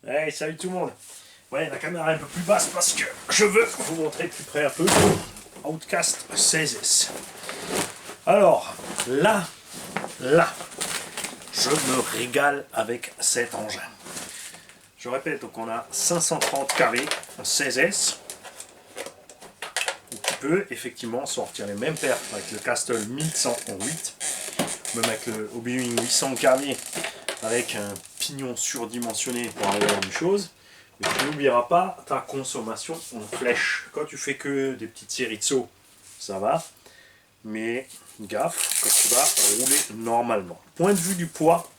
Hey, salut tout le monde. Ouais, la caméra est un peu plus basse parce que je veux vous montrer de plus près un peu Outcast 16S. Alors, là, je me régale avec cet engin. Je répète, donc on a 530 kV en 16S. Tu peux effectivement sortir les mêmes perfs avec le Castle 1100 en 8, même avec le Hobby 800 kV avec un pignon surdimensionné pour arriver à la même chose. Mais tu n'oublieras pas ta consommation en flèche. Quand tu fais que des petites séries de sauts, ça va. Mais gaffe quand tu vas rouler normalement. Point de vue du poids,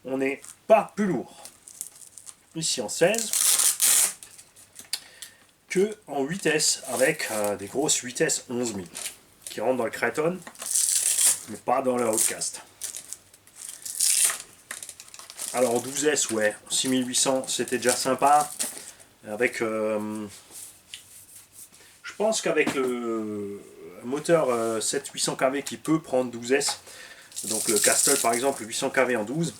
on n'est pas plus lourd ici en 16 que en 8S avec des grosses 8S 11000 qui rentrent dans le Kraton mais pas dans le Outcast. Alors en 12S, ouais, 6800 c'était déjà sympa. Avec, je pense qu'avec le moteur 7-800 kV qui peut prendre 12S, donc le Castle par exemple 800 kV en 12,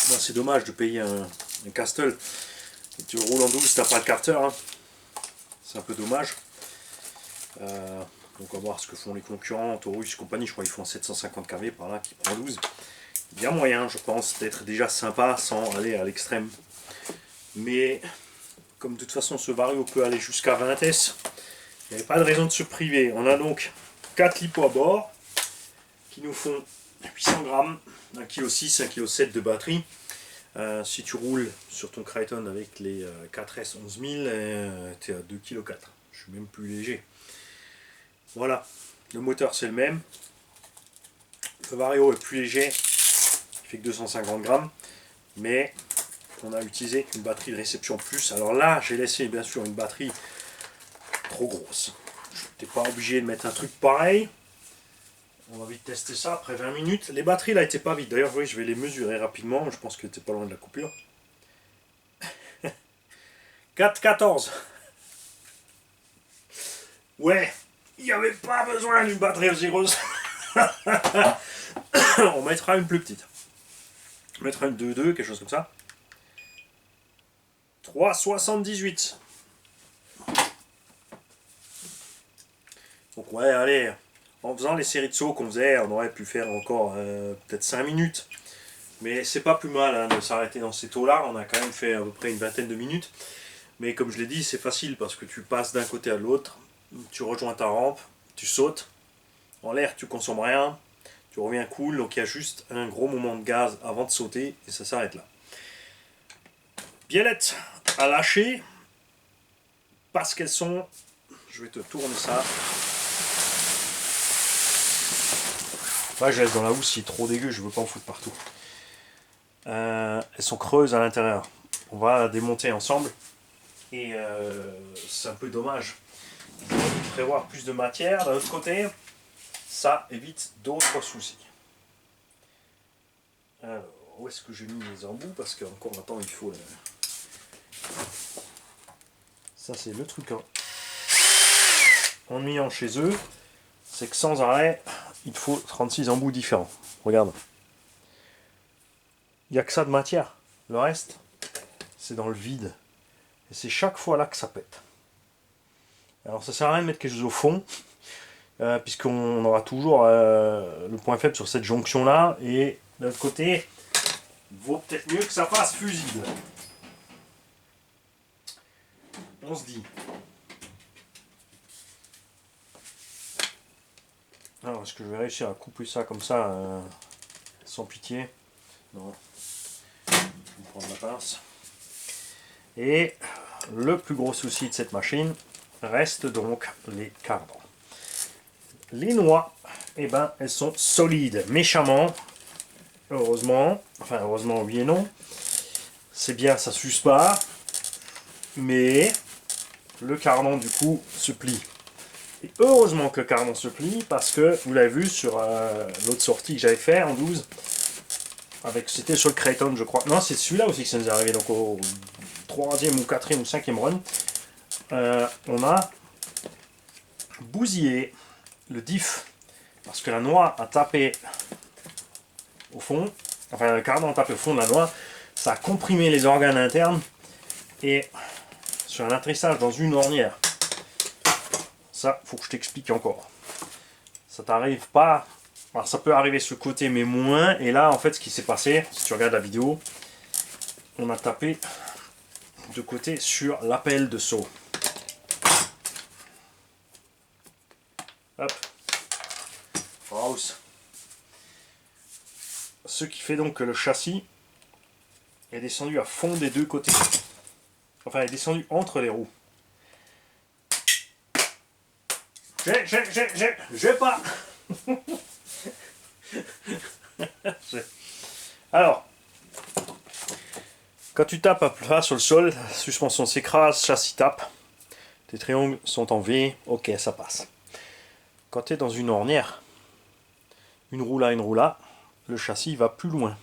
bon, c'est dommage de payer un Castle et tu roules en 12 t'as pas le capteur, hein. C'est un peu dommage. Donc on va voir ce que font les concurrents, Taurus compagnie, je crois qu'ils font 750 kV par là qui prend 12. Il y a moyen, je pense, d'être déjà sympa sans aller à l'extrême. Mais comme de toute façon ce Vario peut aller jusqu'à 20S, il n'y avait pas de raison de se priver. On a donc 4 lipos à bord qui nous font 800 grammes, 1,6 kg, 1,7 kg de batterie. Si tu roules sur ton Kraton avec les 4S 11000, tu es à 2,4 kg. Je suis même plus léger. Voilà, le moteur c'est le même. Le Vario est plus léger, il fait que 250 grammes, mais on a utilisé une batterie de réception plus. Alors là, j'ai laissé bien sûr une batterie trop grosse. Je n'étais pas obligé de mettre un truc pareil. On va vite tester ça après 20 minutes. Les batteries là étaient pas vides. D'ailleurs, oui, je vais les mesurer rapidement. Je pense qu'elles étaient pas loin de la coupure. 4,14. Ouais, il n'y avait pas besoin d'une batterie aussi grosse. On mettra une plus petite. On mettra une 2,2, quelque chose comme ça. 3,78. Donc ouais, allez, en faisant les séries de sauts qu'on faisait, on aurait pu faire encore peut-être 5 minutes. Mais c'est pas plus mal hein, de s'arrêter dans ces taux-là. On a quand même fait à peu près une vingtaine de minutes. Mais comme je l'ai dit, c'est facile parce que tu passes d'un côté à l'autre, tu rejoins ta rampe, tu sautes. En l'air, tu consommes rien, tu reviens cool. Donc il y a juste un gros moment de gaz avant de sauter et ça s'arrête là. Biellette à lâcher parce qu'elles sont... Je vais te tourner ça. Ouais, je laisse dans la housse, c'est trop dégueu, je veux pas en foutre partout. Elles sont creuses à l'intérieur. On va la démonter ensemble. Et c'est un peu dommage. Il faut prévoir plus de matière. D'un autre côté, ça évite d'autres soucis. Alors, où est-ce que j'ai mis les embouts? Parce qu'encore maintenant, il faut... Ça, c'est le truc ennuyant chez eux. C'est que sans arrêt, il faut 36 embouts différents. Regarde. Il n'y a que ça de matière. Le reste, c'est dans le vide. Et c'est chaque fois là que ça pète. Alors ça sert à rien de mettre quelque chose au fond, puisqu'on aura toujours le point faible sur cette jonction là. Et d'un autre côté, il vaut peut-être mieux que ça fasse fusible. On se dit. Alors est-ce que je vais réussir à couper ça comme ça, sans pitié? Non. Je vais prendre la pince. Et le plus gros souci de cette machine reste donc les cardans. Les noix, eh ben, elles sont solides, méchamment. Heureusement, enfin heureusement oui et non. C'est bien, ça s'use pas. Mais le cardan du coup se plie. Et heureusement que le cardan se plie parce que vous l'avez vu sur l'autre sortie que j'avais fait en 12. C'était sur le Kraton je crois. Non, c'est celui-là aussi que ça nous est arrivé. Donc au 3e ou 4e ou 5e run. On a bousillé le diff parce que la noix a tapé au fond, enfin le cardan a tapé au fond de la noix, ça a comprimé les organes internes. Et sur un atterrissage dans une ornière, ça, faut que je t'explique encore. Ça t'arrive pas. Alors ça peut arriver sur le côté, mais moins. Et là, en fait, ce qui s'est passé, si tu regardes la vidéo, on a tapé de côté sur l'appel de saut. Hop. House. Ce qui fait donc que le châssis est descendu à fond des deux côtés. Enfin, est descendu entre les roues. J'ai pas. Alors, quand tu tapes à plat sur le sol, la suspension s'écrase, châssis tape. Tes triangles sont en V, ok, ça passe. Quand tu es dans une ornière, une roue là, le châssis va plus loin.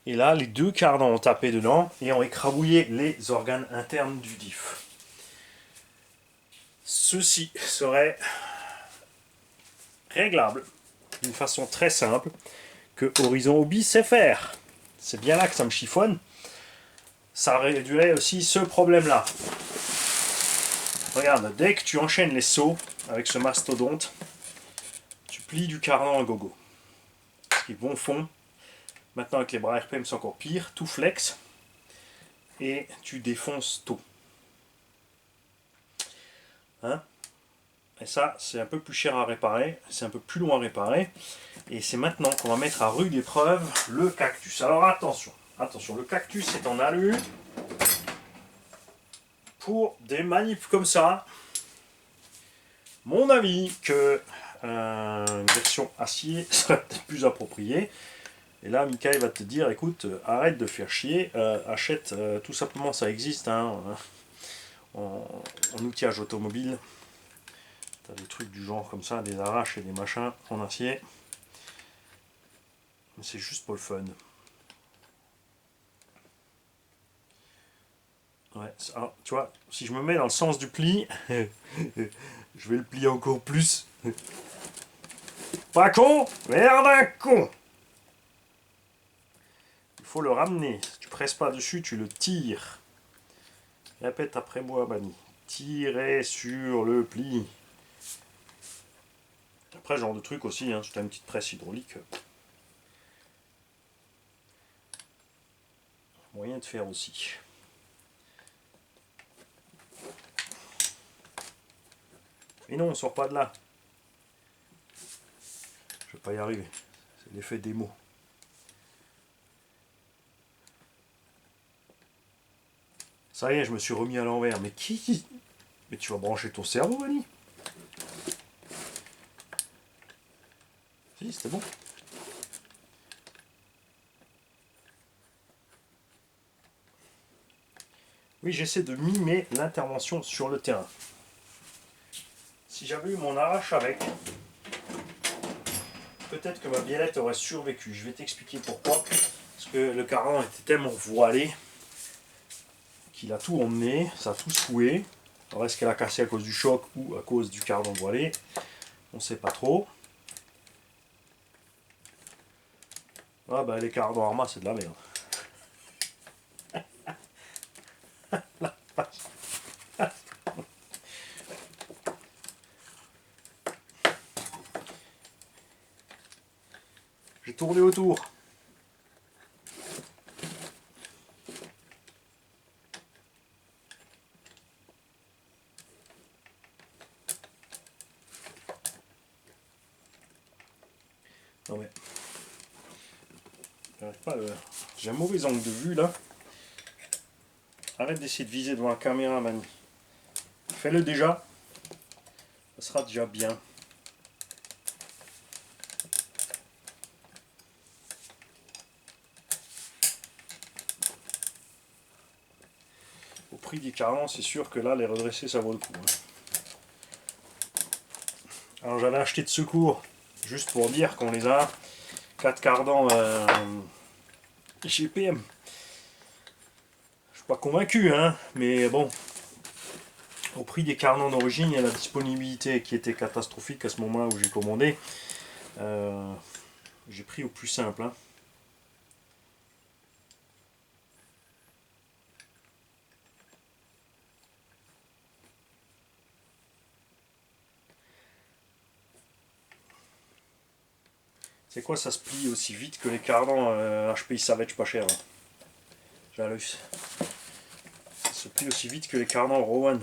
Et là, les deux cardans ont tapé dedans et ont écrabouillé les organes internes du diff. Ceci serait réglable d'une façon très simple que Horizon Hobby sait faire. C'est bien là que ça me chiffonne. Ça réduirait aussi ce problème-là. Regarde, dès que tu enchaînes les sauts avec ce mastodonte, tu plies du cardan à gogo. Ils vont fond. Maintenant avec les bras RPM c'est encore pire, tout flex et tu défonces tout. Hein? Et ça c'est un peu plus cher à réparer, c'est un peu plus long à réparer et c'est maintenant qu'on va mettre à rude épreuve le cactus. Alors attention, le cactus est en alu pour des manips comme ça. Mon avis que une version acier serait plus appropriée. Et là, Michael va te dire, écoute, arrête de faire chier, achète, tout simplement, ça existe, hein, en outillage automobile. Tu as des trucs du genre comme ça, des arraches et des machins en acier. Mais c'est juste pour le fun. Ouais, alors, tu vois, si je me mets dans le sens du pli, je vais le plier encore plus. Pas con, merde un con! Il faut le ramener. Si tu presses pas dessus, tu le tires. Répète après moi, Bani. Tirer sur le pli. Après, genre de truc aussi, hein, c'est une petite presse hydraulique. Moyen de faire aussi. Mais non, on sort pas de là. Je vais pas y arriver. C'est l'effet démo. Ça y est, je me suis remis à l'envers. Mais qui? Mais tu vas brancher ton cerveau, Bani? Si, c'était bon. Oui, j'essaie de mimer l'intervention sur le terrain. Si j'avais eu mon arrache avec, peut-être que ma biellette aurait survécu. Je vais t'expliquer pourquoi. Parce que le cardan était tellement voilé qu'il a tout emmené, ça a tout secoué. Alors est-ce qu'elle a cassé à cause du choc ou à cause du cardan voilé? On ne sait pas trop. Ah bah les cardans Arma c'est de la merde. J'ai tourné autour. Non mais... J'ai un mauvais angle de vue là. Arrête d'essayer de viser devant la caméra, man. Fais-le déjà. Ça sera déjà bien. Au prix des carrans, c'est sûr que là, les redresser, ça vaut le coup. Hein. Alors j'avais acheté de secours, juste pour dire qu'on les a. 4 cardans GPM. Je suis pas convaincu, hein, mais bon. Au prix des cardans d'origine et la disponibilité qui était catastrophique à ce moment où j'ai commandé, j'ai pris au plus simple. Hein. C'est quoi, ça se plie aussi vite que les cardans HPI Savage pas cher. Hein. Jalus. Ça se plie aussi vite que les cardans Rowan.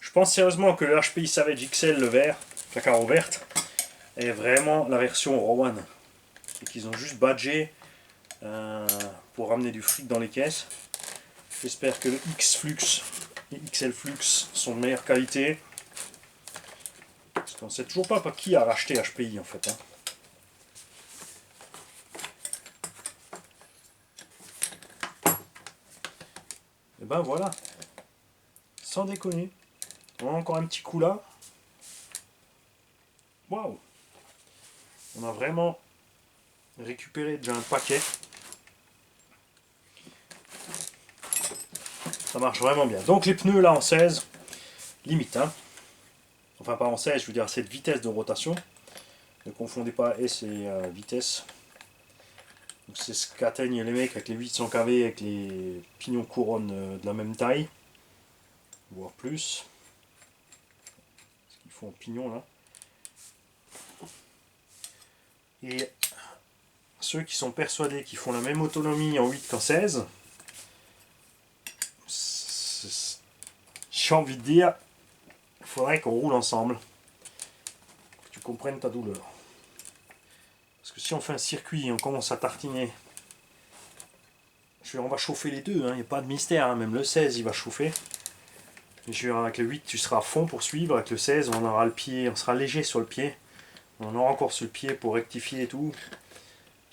Je pense sérieusement que le HPI Savage XL, le vert, la carreau verte, est vraiment la version Rowan. Et qu'ils ont juste badgé pour ramener du fric dans les caisses. J'espère que le X-Flux et XL Flux sont de meilleure qualité. Parce qu'on ne sait toujours pas qui a racheté HPI en fait. Hein. Et ben voilà. Sans déconner. On a encore un petit coup là. Waouh. On a vraiment récupéré déjà un paquet. Ça marche vraiment bien. Donc les pneus là en 16, limite. Hein. Enfin pas en 16, je veux dire cette vitesse de rotation. Ne confondez pas S et vitesse. C'est ce qu'atteignent les mecs avec les 800 kV, avec les pignons couronnes de la même taille. Voire plus. Ce qu'ils font en pignon là. Et ceux qui sont persuadés qu'ils font la même autonomie en 8 qu'en 16, j'ai envie de dire, il faudrait qu'on roule ensemble. Que tu comprennes ta douleur. Parce que si on fait un circuit et on commence à tartiner, on va chauffer les deux, il n'y a pas de mystère, hein, même le 16 il va chauffer. Mais avec le 8 tu seras à fond pour suivre, avec le 16 on aura le pied, on sera léger sur le pied. On aura encore sur le pied pour rectifier et tout.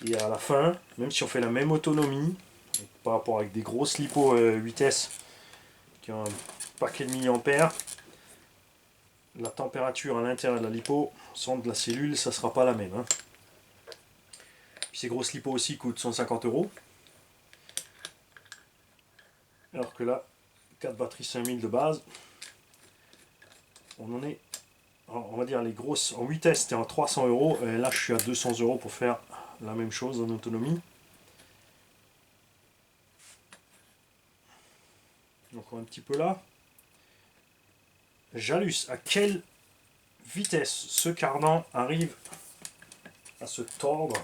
Et à la fin, même si on fait la même autonomie, par rapport avec des grosses lipo 8S qui ont un paquet de milliampères, la température à l'intérieur de la lipo, sans de la cellule, ça sera pas la même. Hein. Puis ces grosses lipo aussi coûtent 150 €. Alors que là, 4 batteries 5000 de base, on en est, on va dire les grosses, en 8S c'était en 300 €, et là je suis à 200 € pour faire la même chose en autonomie. Encore un petit peu là. Jalus, à quelle vitesse ce cardan arrive à se tordre?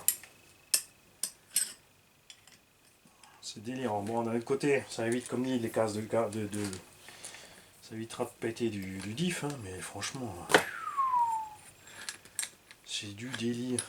C'est délirant. Bon, d'un autre côté, ça évite, comme dit, les cases ça évitera de péter du diff, hein, mais franchement, c'est du délire.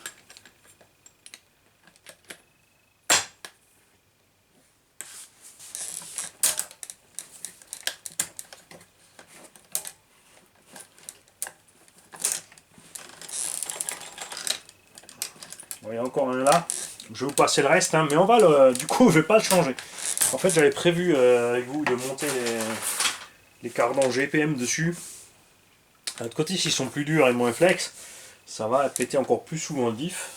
Bon, il y a encore un là. Je vais vous passer le reste, hein, mais on va du coup, je vais pas le changer. En fait, j'avais prévu avec vous de monter les cardans GPM dessus. De l'autre côté, s'ils sont plus durs et moins flex, ça va péter encore plus souvent le diff.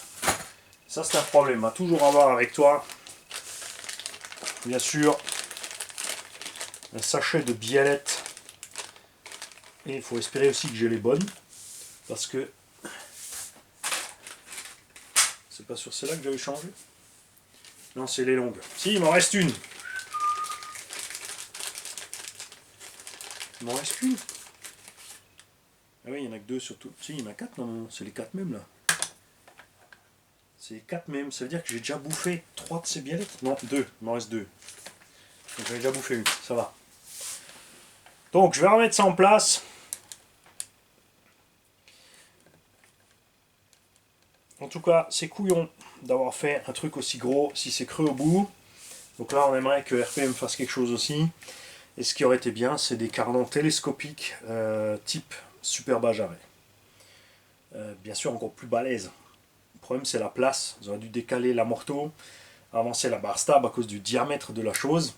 Ça, c'est un problème à toujours avoir avec toi. Bien sûr, un sachet de biellette. Et il faut espérer aussi que j'ai les bonnes. Parce que c'est pas sur celle-là que j'avais changé. Non, c'est les longues. Si, il m'en reste une. Il m'en reste une. Ah oui, il n'y en a que deux surtout. Si, il y en a quatre, non, c'est les quatre mêmes là. C'est les quatre mêmes. Ça veut dire que j'ai déjà bouffé 3 de ces biellettes. Non, 2. Il m'en reste 2. Donc j'en ai déjà bouffé une. Ça va. Donc je vais remettre ça en place. En tout cas, c'est couillon d'avoir fait un truc aussi gros si c'est creux au bout. Donc là, on aimerait que RPM fasse quelque chose aussi. Et ce qui aurait été bien, c'est des cardans télescopiques type Super Bajaré. Bien sûr, encore plus balèze. Le problème, c'est la place. Ils auraient dû décaler l'amorto, avancer la barre stable à cause du diamètre de la chose.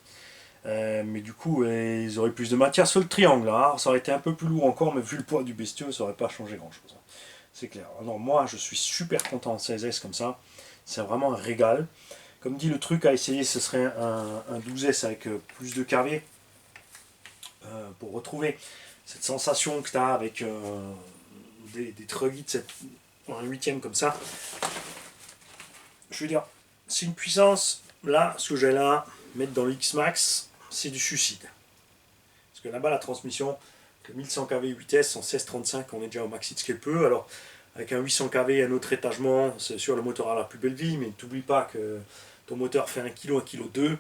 Mais du coup, ils auraient plus de matière sur le triangle. Hein. Ça aurait été un peu plus lourd encore, mais vu le poids du bestiau, ça n'aurait pas changé grand-chose. C'est clair. Alors moi, je suis super content en 16S comme ça. C'est vraiment un régal. Comme dit, le truc à essayer, ce serait un 12S avec plus de kV. Pour retrouver cette sensation que tu as avec des treillis de un huitième comme ça. Je veux dire, c'est une puissance, là, ce que j'ai là, mettre dans l'X-Max, c'est du suicide. Parce que là-bas, la transmission, le 1100 kV 8S en 1635, on est déjà au maxi de ce qu'elle peut. Alors, avec un 800 kV, un autre étagement, c'est sûr le moteur a la plus belle vie, mais n'oublie pas que ton moteur fait 1 kg, 1 kg 2.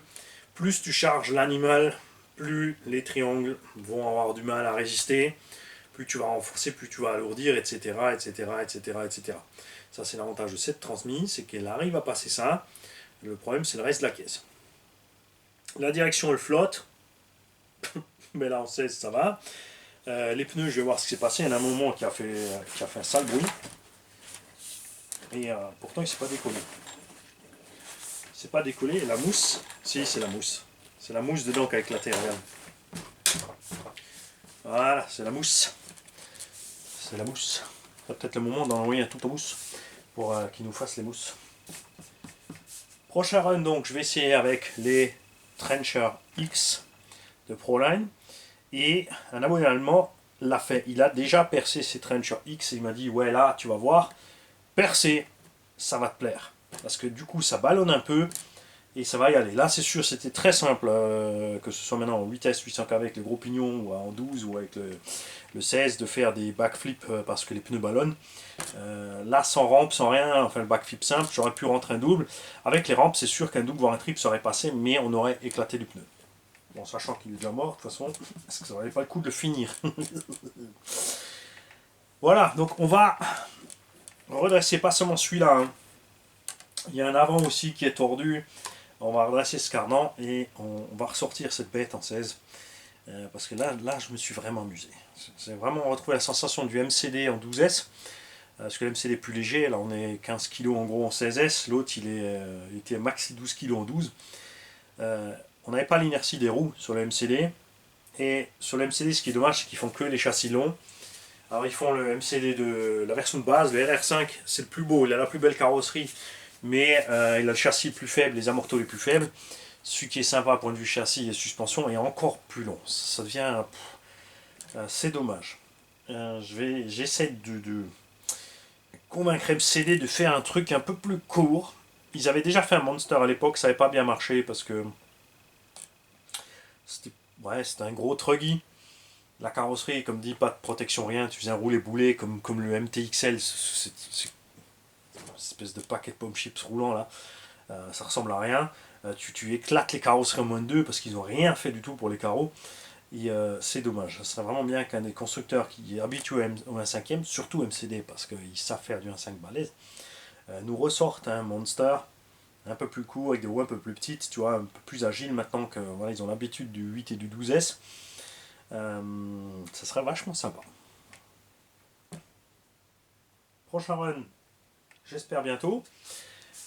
Plus tu charges l'animal, plus les triangles vont avoir du mal à résister, plus tu vas renforcer, plus tu vas alourdir, etc. etc., etc., etc. Ça c'est l'avantage de cette transmise, c'est qu'elle arrive à passer ça. Le problème c'est le reste de la caisse. La direction elle flotte, mais là en 16 ça va. Les pneus, je vais voir ce qui s'est passé. Il y en a un moment qui a fait un sale bruit. Et pourtant il ne s'est pas décollé. C'est pas décollé. Et la mousse, si c'est la mousse. C'est la mousse dedans qui a éclaté, regarde. Voilà, c'est la mousse. C'est la mousse. C'est peut-être le moment d'envoyer un tout en mousse pour qu'il nous fasse les mousses. Prochain run, donc, je vais essayer avec les Trencher X de Proline. Et un abonné allemand l'a fait. Il a déjà percé ses Trencher X et il m'a dit, ouais, là, tu vas voir, percer, ça va te plaire. Parce que du coup, ça ballonne un peu et ça va y aller. Là, c'est sûr, c'était très simple, que ce soit maintenant en 8S 800 avec les gros pignons ou en 12 ou avec le 16, de faire des backflips parce que les pneus ballonnent. Là, sans rampe, sans rien, enfin le backflip simple, j'aurais pu rentrer un double. Avec les rampes, c'est sûr qu'un double voire un triple serait passé, mais on aurait éclaté du pneu. Bon, sachant qu'il est déjà mort, de toute façon, parce que ça valait pas le coup de le finir. Voilà, donc on va redresser pas seulement celui-là. Hein. Il y a un avant aussi qui est tordu. On va redresser ce cardan et on va ressortir cette bête en 16. Parce que là, je me suis vraiment amusé. C'est vraiment retrouver la sensation du MCD en 12S. Parce que le MCD est plus léger. Là, on est 15 kg en gros en 16S. L'autre, il était maxi 12 kg en 12. On n'avait pas l'inertie des roues sur le MCD. Et sur le MCD, ce qui est dommage, c'est qu'ils font que les châssis longs. Alors ils font le MCD de la version de base, le RR5, c'est le plus beau, il a la plus belle carrosserie, mais il a le châssis le plus faible, les amortos les plus faibles. Celui qui est sympa point de vue châssis et suspension est encore plus long. Ça devient... c'est dommage. J'essaie de convaincre MCD de faire un truc un peu plus court. Ils avaient déjà fait un Monster à l'époque, ça n'avait pas bien marché parce que c'était un gros truggy. La carrosserie, comme dit, pas de protection, rien. Tu faisais un roulé-boulet comme le MTXL, c'est une espèce de paquet de pommes chips roulant là. Ça ressemble à rien. Tu éclates les carrosseries en moins de 2 parce qu'ils n'ont rien fait du tout pour les carreaux. Et c'est dommage. Ça serait vraiment bien qu'un des constructeurs qui est habitué au 1/5e, surtout MCD parce qu'ils savent faire du 1/5 balèze, nous ressortent un Monster un peu plus court avec des roues un peu plus petites, tu vois, un peu plus agile maintenant que voilà, ils ont l'habitude du 8 et du 12S. Ça serait vachement sympa. Prochain run, j'espère bientôt.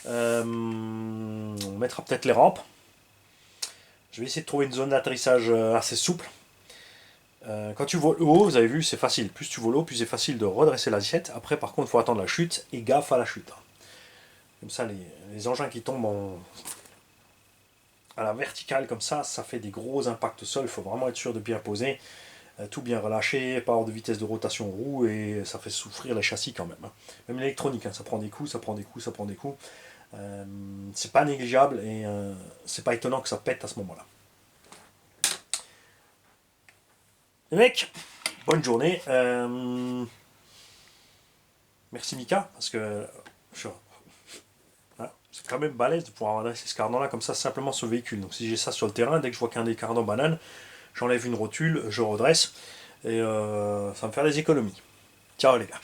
On mettra peut-être les rampes. Je vais essayer de trouver une zone d'atterrissage assez souple. Quand tu voles haut, vous avez vu, c'est facile. Plus tu voles haut, plus c'est facile de redresser l'assiette. Après, par contre, il faut attendre la chute et gaffe à la chute. Comme ça, les engins qui tombent à la verticale comme ça fait des gros impacts au sol. Il faut vraiment être sûr de bien poser, tout bien relâcher, pas avoir de vitesse de rotation aux roues et ça fait souffrir les châssis quand même. Même l'électronique, ça prend des coups, ça prend des coups, ça prend des coups. C'est pas négligeable et c'est pas étonnant que ça pète à ce moment-là. Les mecs, bonne journée. Merci Mika, parce que c'est quand même balèze de pouvoir adresser ce cardan là comme ça simplement sur le véhicule. Donc si j'ai ça sur le terrain, dès que je vois qu'un des cardans banane, j'enlève une rotule, je redresse et ça va me faire des économies. Ciao les gars.